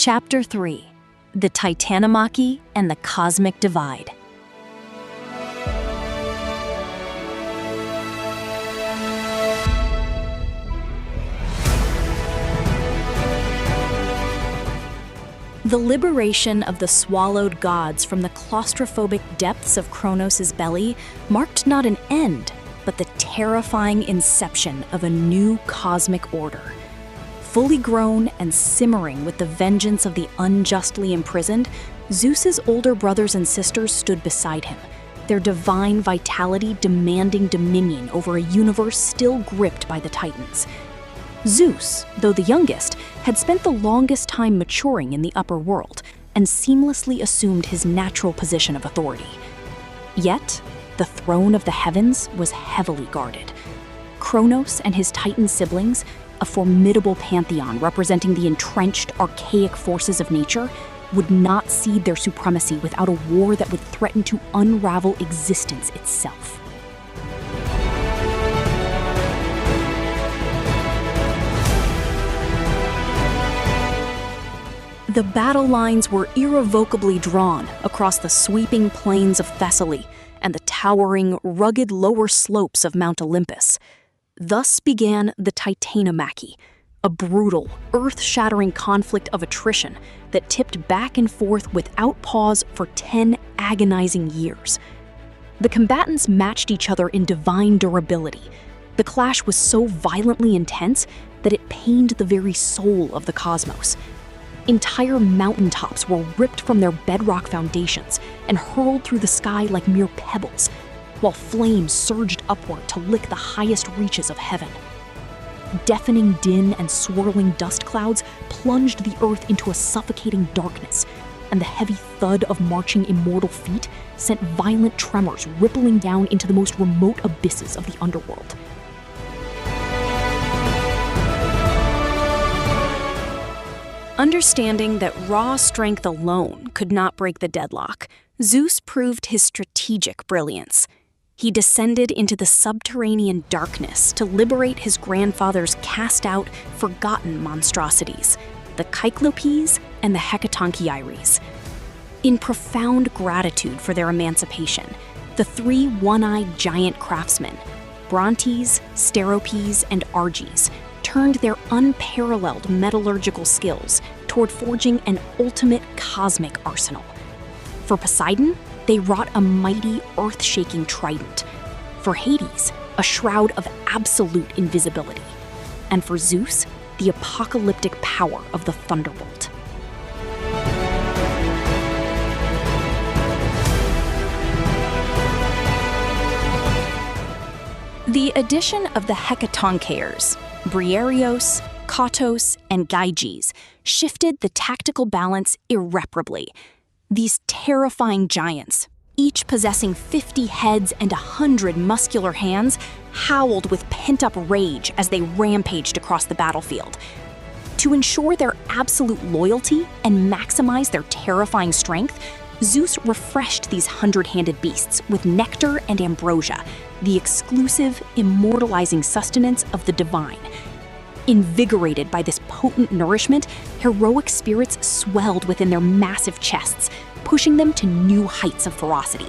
Chapter 3: The Titanomachy and the Cosmic Divide. The liberation of the swallowed gods from the claustrophobic depths of Kronos' belly marked not an end, but the terrifying inception of a new cosmic order. Fully grown and simmering with the vengeance of the unjustly imprisoned, Zeus's older brothers and sisters stood beside him, their divine vitality demanding dominion over a universe still gripped by the Titans. Zeus, though the youngest, had spent the longest time maturing in the upper world and seamlessly assumed his natural position of authority. Yet, the throne of the heavens was heavily guarded. Kronos and his Titan siblings, a formidable pantheon representing the entrenched archaic forces of nature, would not cede their supremacy without a war that would threaten to unravel existence itself. The battle lines were irrevocably drawn across the sweeping plains of Thessaly and the towering, rugged lower slopes of Mount Olympus. Thus began the Titanomachy, a brutal, earth-shattering conflict of attrition that tipped back and forth without pause for 10 agonizing years. The combatants matched each other in divine durability. The clash was so violently intense that it pained the very soul of the cosmos. Entire mountaintops were ripped from their bedrock foundations and hurled through the sky like mere pebbles, while flames surged upward to lick the highest reaches of heaven. Deafening din and swirling dust clouds plunged the earth into a suffocating darkness, and the heavy thud of marching immortal feet sent violent tremors rippling down into the most remote abysses of the Underworld. Understanding that raw strength alone could not break the deadlock, Zeus proved his strategic brilliance. He descended into the subterranean darkness to liberate his grandfather's cast-out, forgotten monstrosities, the Cyclopes and the Hecatoncheires. In profound gratitude for their emancipation, the three one-eyed giant craftsmen, Brontes, Steropes, and Arges, turned their unparalleled metallurgical skills toward forging an ultimate cosmic arsenal. For Poseidon, they wrought a mighty, earth-shaking trident. For Hades, a shroud of absolute invisibility. And for Zeus, the apocalyptic power of the thunderbolt. The addition of the Hecatoncheires, Briareos, Cottos, and Gyges shifted the tactical balance irreparably. These terrifying giants, each possessing 50 heads and 100 muscular hands, howled with pent-up rage as they rampaged across the battlefield. To ensure their absolute loyalty and maximize their terrifying strength, Zeus refreshed these 100-handed beasts with Nectar and Ambrosia, the exclusive, immortalizing sustenance of the divine. Invigorated by this potent nourishment, heroic spirits swelled within their massive chests, pushing them to new heights of ferocity.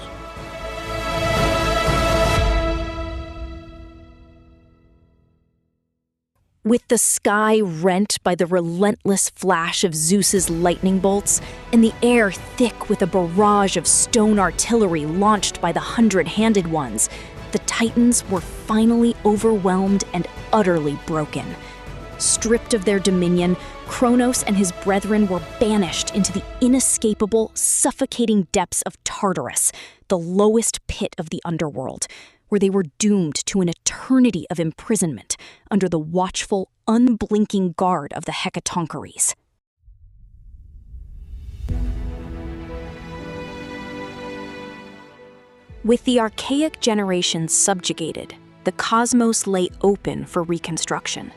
With the sky rent by the relentless flash of Zeus's lightning bolts, and the air thick with a barrage of stone artillery launched by the 100-handed ones, the Titans were finally overwhelmed and utterly broken. Stripped of their dominion, Kronos and his brethren were banished into the inescapable, suffocating depths of Tartarus, the lowest pit of the Underworld, where they were doomed to an eternity of imprisonment under the watchful, unblinking guard of the Hecatoncheires. With the archaic generation subjugated, the cosmos lay open for reconstruction.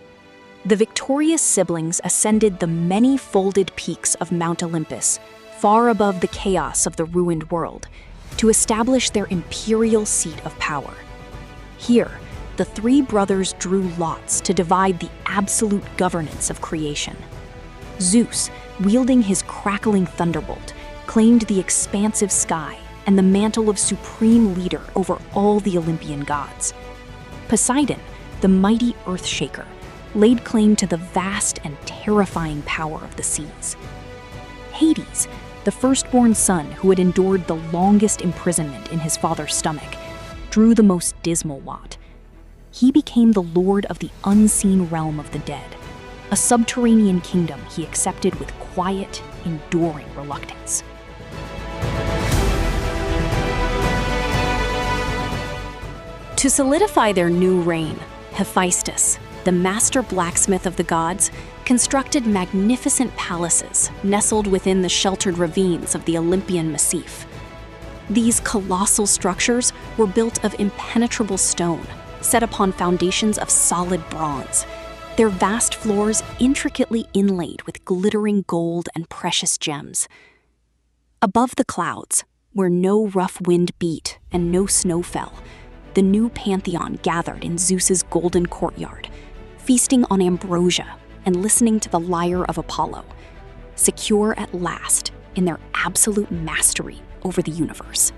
The victorious siblings ascended the many-folded peaks of Mount Olympus, far above the chaos of the ruined world, to establish their imperial seat of power. Here, the three brothers drew lots to divide the absolute governance of creation. Zeus, wielding his crackling thunderbolt, claimed the expansive sky and the mantle of supreme leader over all the Olympian gods. Poseidon, the mighty earth-shaker, laid claim to the vast and terrifying power of the seas. Hades, the firstborn son who had endured the longest imprisonment in his father's stomach, drew the most dismal lot. He became the lord of the unseen realm of the dead, a subterranean kingdom he accepted with quiet, enduring reluctance. To solidify their new reign, Hephaestus, the master blacksmith of the gods, constructed magnificent palaces nestled within the sheltered ravines of the Olympian Massif. These colossal structures were built of impenetrable stone, set upon foundations of solid bronze, their vast floors intricately inlaid with glittering gold and precious gems. Above the clouds, where no rough wind beat and no snow fell, the new pantheon gathered in Zeus's golden courtyard, feasting on ambrosia and listening to the lyre of Apollo, secure at last in their absolute mastery over the universe.